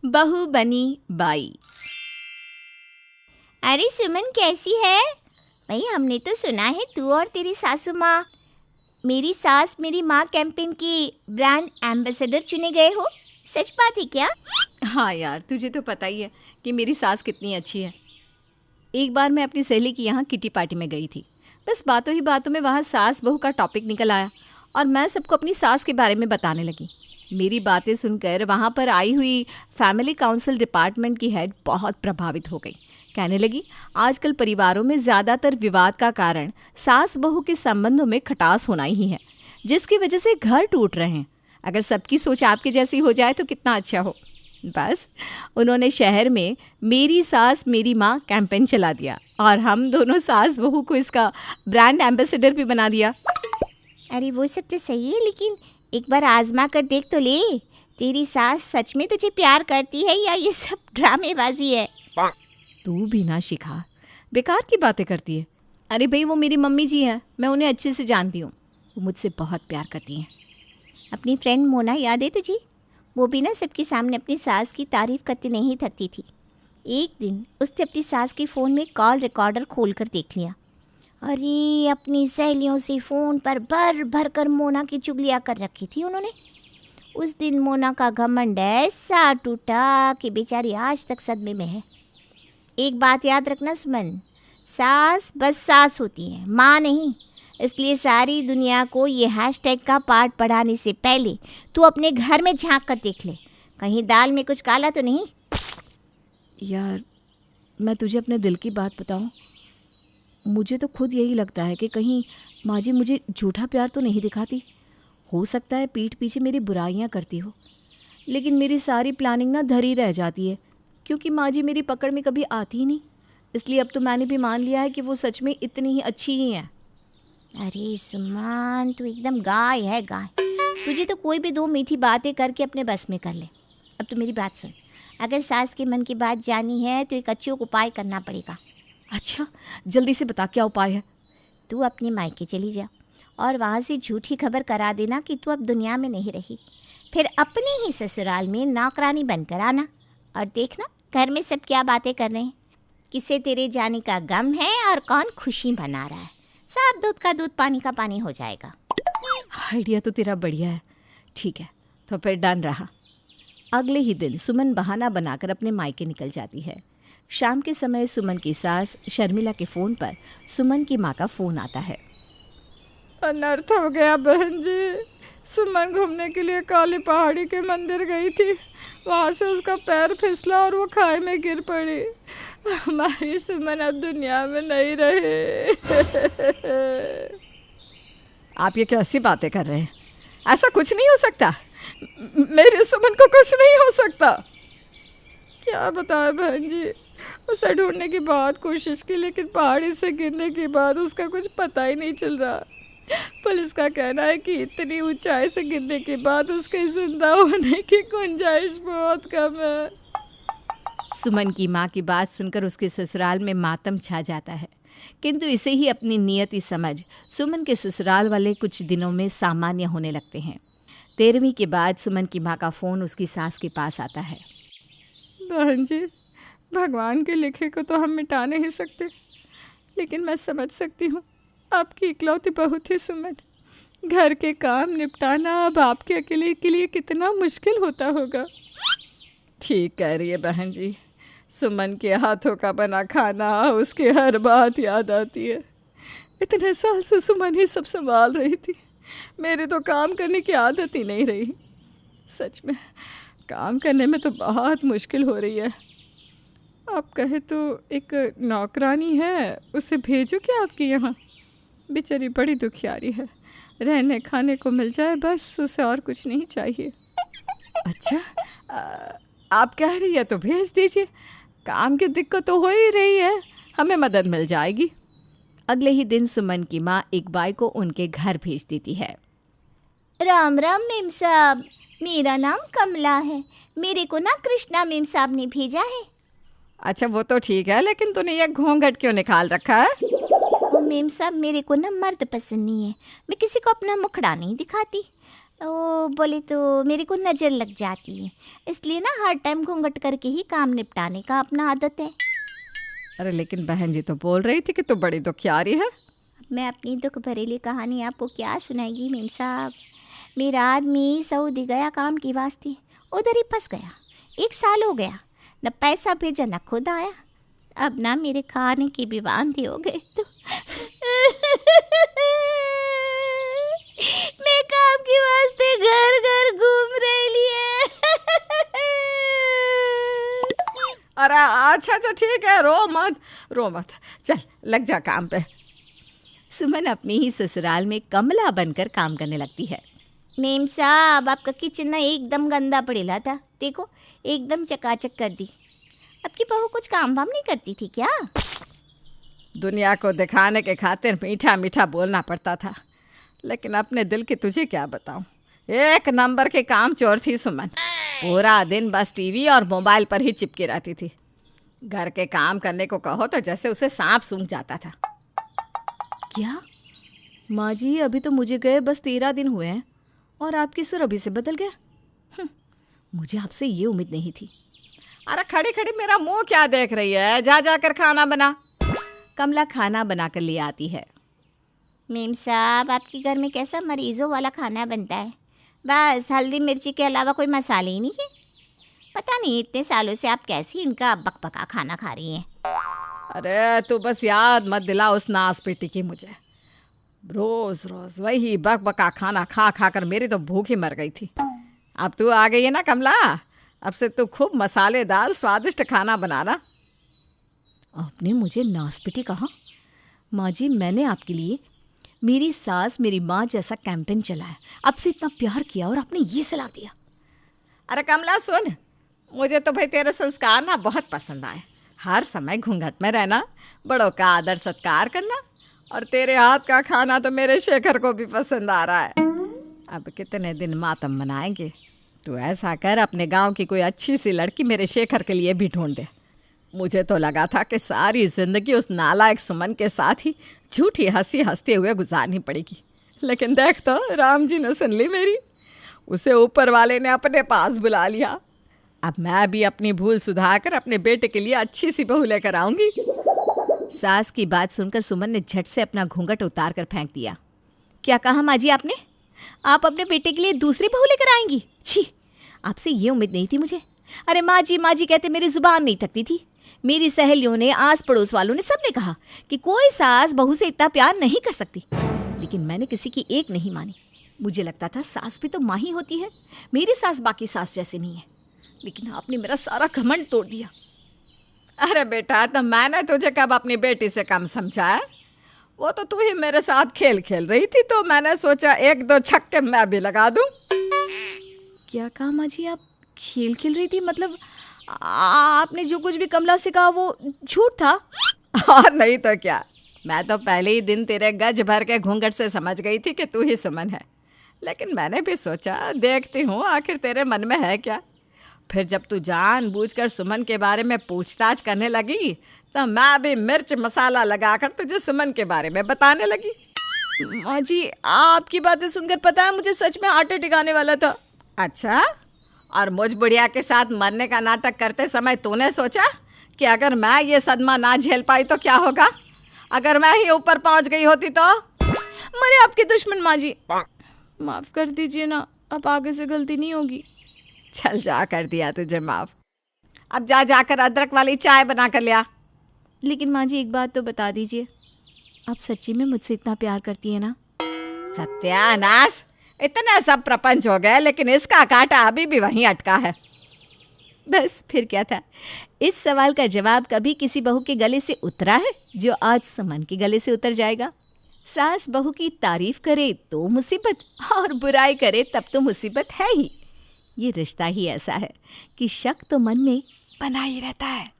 बहू बनी बाई। अरे सुमन कैसी है भाई? हमने तो सुना है तू और तेरी सासू माँ मेरी सास मेरी माँ कैंपेन की ब्रांड एम्बेसडर चुने गए हो। सच बात है क्या? हाँ यार, तुझे तो पता ही है कि मेरी सास कितनी अच्छी है। एक बार मैं अपनी सहेली की यहाँ किटी पार्टी में गई थी। बस बातों ही बातों में वहाँ सास बहू का टॉपिक निकल आया और मैं सबको अपनी सास के बारे में बताने लगी। मेरी बातें सुनकर वहाँ पर आई हुई फैमिली काउंसिल डिपार्टमेंट की हेड बहुत प्रभावित हो गई। कहने लगी, आजकल परिवारों में ज़्यादातर विवाद का कारण सास बहू के संबंधों में खटास होना ही है, जिसकी वजह से घर टूट रहे हैं। अगर सबकी सोच आपके जैसी हो जाए तो कितना अच्छा हो। बस उन्होंने शहर में मेरी सास मेरी माँ कैंपेन चला दिया और हम दोनों सास बहू को इसका ब्रांड एम्बेसडर भी बना दिया। अरे वो सब तो सही है, लेकिन एक बार आजमा कर देख तो ले। तेरी सास सच में तुझे प्यार करती है या ये सब ड्रामेबाजी है? तू भी ना शिखा, बेकार की बातें करती है। अरे भाई, वो मेरी मम्मी जी हैं, मैं उन्हें अच्छे से जानती हूँ। वो मुझसे बहुत प्यार करती हैं। अपनी फ्रेंड मोना याद है तुझे? वो भी ना सबके सामने अपनी सास की तारीफ़ करती नहीं थकती थी। एक दिन उसने अपनी सास के फ़ोन में कॉल रिकॉर्डर खोल कर देख लिया। अरे अपनी सहेलियों से फ़ोन पर भर भर कर मोना की चुगलियाँ कर रखी थी उन्होंने। उस दिन मोना का घमंड ऐसा टूटा कि बेचारी आज तक सदमे में है। एक बात याद रखना सुमन, सास बस सास होती है, माँ नहीं। इसलिए सारी दुनिया को ये हैशटैग का पाठ पढ़ाने से पहले तू अपने घर में झांक कर देख ले, कहीं दाल में कुछ काला तो नहीं। यार, मैं तुझे अपने दिल की बात बताऊं, मुझे तो खुद यही लगता है कि कहीं माँ जी मुझे झूठा प्यार तो नहीं दिखाती। हो सकता है पीठ पीछे मेरी बुराइयाँ करती हो, लेकिन मेरी सारी प्लानिंग ना धरी रह जाती है, क्योंकि माँ जी मेरी पकड़ में कभी आती ही नहीं। इसलिए अब तो मैंने भी मान लिया है कि वो सच में इतनी ही अच्छी ही हैं। अरे सुमन, तू एकदम गाय है गाय। तुझे तो कोई भी दो मीठी बातें करके अपने बस में कर ले। अब तो मेरी बात सुन, अगर सास के मन की बात जानी है तो एक अचूक उपाय करना पड़ेगा। अच्छा, जल्दी से बता, क्या उपाय है? तू अपने मायके चली जा और वहाँ से झूठी खबर करा देना कि तू अब दुनिया में नहीं रही। फिर अपने ही ससुराल में नौकरानी बनकर आना और देखना घर में सब क्या बातें कर रहे हैं, किसे तेरे जाने का गम है और कौन खुशी मना रहा है। सब दूध का दूध पानी का पानी हो जाएगा। आइडिया तो तेरा बढ़िया है। ठीक है, तो फिर डन रहा। अगले ही दिन सुमन बहाना बनाकर अपने मायके निकल जाती है। शाम के समय सुमन की सास शर्मिला के फ़ोन पर सुमन की माँ का फ़ोन आता है। अनर्थ हो गया बहन जी। सुमन घूमने के लिए काली पहाड़ी के मंदिर गई थी, वहाँ से उसका पैर फिसला और वो खाई में गिर पड़ी। हमारी सुमन अब दुनिया में नहीं रही। आप ये कैसी बातें कर रहे हैं? ऐसा कुछ नहीं हो सकता। मेरी सुमन को कुछ नहीं हो सकता। क्या बताएं बहन जी, उसे ढूंढने की बहुत कोशिश की, लेकिन पहाड़ी से गिरने के बाद उसका कुछ पता ही नहीं चल रहा। पुलिस का कहना है कि इतनी ऊंचाई से गिरने के बाद उसके जिंदा होने की गुंजाइश बहुत कम है। सुमन की माँ की बात सुनकर उसके ससुराल में मातम छा जाता है, किंतु इसे ही अपनी नियति समझ सुमन के ससुराल वाले कुछ दिनों में सामान्य होने लगते हैं। 13वीं के बाद सुमन की माँ का फ़ोन उसकी सास के पास आता है। बहन जी, भगवान के लिखे को तो हम मिटा नहीं सकते, लेकिन मैं समझ सकती हूँ आपकी इकलौती बहू थी सुमन। घर के काम निपटाना अब आपके अकेले के लिए कितना मुश्किल होता होगा। ठीक कह रही है बहन जी। सुमन के हाथों का बना खाना, उसकी हर बात याद आती है। इतने साल से सुमन ही सब संभाल रही थी, मेरी तो काम करने की आदत ही नहीं रही। सच में काम करने में तो बहुत मुश्किल हो रही है। आप कहे तो एक नौकरानी है, उसे भेजो क्या आपके यहाँ? बेचारी बड़ी दुखियारी है, रहने खाने को मिल जाए बस, उसे और कुछ नहीं चाहिए। अच्छा, आप कह रही है तो भेज दीजिए। काम की दिक्कत तो हो ही रही है, हमें मदद मिल जाएगी। अगले ही दिन सुमन की माँ एक बाई को उनके घर भेज देती है। राम राम मेम साहब, मेरा नाम कमला है, मेरे को ना कृष्णा मेम साहब ने भेजा है। अच्छा, वो तो ठीक है, लेकिन तूने ये घूंघट क्यों निकाल रखा है? वो मेम साहब, मेरे को ना मर्द पसंद नहीं है, मैं किसी को अपना मुखड़ा नहीं दिखाती। ओ बोले तो मेरे को नज़र लग जाती है, इसलिए ना हर टाइम घूंघट करके ही काम निपटाने का अपना आदत है। अरे लेकिन बहन जी तो बोल रही थी कि तू बड़ी दुखियारी है। मैं अपनी दुख भरेली कहानी आपको क्या सुनाएगी मेम साहब। मेरा आदमी सऊदी गया काम की वास्ते, उधर ही फंस गया। 1 साल हो गया, न पैसा भेजा न खुद आया। अब ना मेरे खाने की भी वांदे हो गए तो मैं काम की वास्ते घर घर घूम रही है। अरे अच्छा ठीक है, रो मत, चल लग जा काम पे। सुमन अपने ही ससुराल में कमला बनकर काम करने लगती है। मेम साहब आपका किचन ना एकदम गंदा पड़ेला था, देखो एकदम चकाचक कर दी। आपकी बहू कुछ काम वाम नहीं करती थी क्या? दुनिया को दिखाने के खातिर मीठा मीठा बोलना पड़ता था, लेकिन अपने दिल की तुझे क्या बताऊं। 1 नंबर के काम चोर थी सुमन। पूरा दिन बस टीवी और मोबाइल पर ही चिपकी रहती थी। घर के काम करने को कहो तो जैसे उसे सांप सूंघ जाता था। क्या माँ जी, अभी तो मुझे गए बस 13 दिन हुए हैं और आपकी सुर अभी से बदल गया। मुझे आपसे ये उम्मीद नहीं थी। अरे खड़ी खड़ी मेरा मुंह क्या देख रही है, जा जाकर खाना बना। कमला खाना बनाकर ले आती है। मेम साहब आपके घर में कैसा मरीजों वाला खाना बनता है? बस हल्दी मिर्ची के अलावा कोई मसाले ही नहीं है। पता नहीं इतने सालों से आप कैसी इनका बकबका खाना खा रही हैं। अरे तू बस याद मत दिला उस नास पेटी की मुझे। रोज रोज वही बकबका खाना खा खा कर मेरी तो भूख ही मर गई थी। अब तू आ गई है ना कमला, अब से तू खूब मसालेदार स्वादिष्ट खाना बनाना। आपने मुझे नासपिटी कहा? माँ जी, मैंने आपके लिए मेरी सास मेरी माँ जैसा कैंपेन चलाया, आपसे इतना प्यार किया और आपने ये सलाह दिया। अरे कमला सुन, मुझे तो भाई तेरे संस्कार ना बहुत पसंद आए। हर समय घूंघट में रहना, बड़ों का आदर सत्कार करना, और तेरे हाथ का खाना तो मेरे शेखर को भी पसंद आ रहा है। अब कितने दिन मातम मनाएंगे। तू ऐसा कर, अपने गांव की कोई अच्छी सी लड़की मेरे शेखर के लिए भी ढूंढ दे। मुझे तो लगा था कि सारी जिंदगी उस नालायक सुमन के साथ ही झूठी हंसी हंसते हुए गुजारनी पड़ेगी, लेकिन देख तो राम जी ने सुन ली मेरी। उसे ऊपर वाले ने अपने पास बुला लिया। अब मैं भी अपनी भूल सुधारकर अपने बेटे के लिए अच्छी सी बहू लेकर आऊंगी। सास की बात सुनकर सुमन ने झट से अपना घूंघट उतार कर फेंक दिया। क्या कहा माँ जी आपने? आप अपने बेटे के लिए दूसरी बहू लेकर आएंगी? छी, आपसे ये उम्मीद नहीं थी मुझे। अरे माँ जी कहते मेरी जुबान नहीं थकती थी। मेरी सहेलियों ने, आस पड़ोस वालों ने, सबने कहा कि कोई सास बहू से इतना प्यार नहीं कर सकती, लेकिन मैंने किसी की एक नहीं मानी। मुझे लगता था सास भी तो माँ ही होती है, मेरी सास बाकी सास जैसे नहीं है, लेकिन आपने मेरा सारा घमंड तोड़ दिया। अरे बेटा, तो मैंने तुझे कब अपनी बेटी से कम समझा है? वो तो तू ही मेरे साथ खेल खेल रही थी, तो मैंने सोचा 1-2 छक्के मैं भी लगा दूं। क्या कहा माँ जी? आप खेल खेल रही थी? मतलब आपने जो कुछ भी कमला से कहा वो झूठ था? और नहीं तो क्या, मैं तो पहले ही दिन तेरे गज भर के घूंघट से समझ गई थी कि तू ही सुमन है, लेकिन मैंने भी सोचा देखती हूँ आखिर तेरे मन में है क्या। फिर जब तू जानबूझकर सुमन के बारे में पूछताछ करने लगी, तो मैं भी मिर्च मसाला लगाकर तुझे सुमन के बारे में बताने लगी। माँ जी, आपकी बातें सुनकर पता है मुझे सच में हार्ट अटैक आने वाला था। अच्छा, और मुझ बुढ़िया के साथ मरने का नाटक करते समय तूने सोचा कि अगर मैं ये सदमा ना झेल पाई तो क्या होगा? अगर मैं ही ऊपर पहुंच गई होती तो? मरे आपके दुश्मन। माँ जी माफ़ कर दीजिए ना, अब आगे से गलती नहीं होगी। चल, जा कर दिया तुझे माफ। अब जा जाकर अदरक वाली चाय बना कर लिया। लेकिन माँ जी एक बात तो बता दीजिए, आप सच्ची में मुझसे इतना प्यार करती है ना? सत्यानाश, इतने सब प्रपंच हो गए, लेकिन इसका कांटा अभी भी वहीं अटका है। बस फिर क्या था, इस सवाल का जवाब कभी किसी बहू के गले से उतरा है जो आज सुमन के गले से उतर जाएगा। सास बहू की तारीफ करे तो मुसीबत, और बुराई करे तब तो मुसीबत है ही। ये रिश्ता ही ऐसा है कि शक तो मन में बना ही रहता है।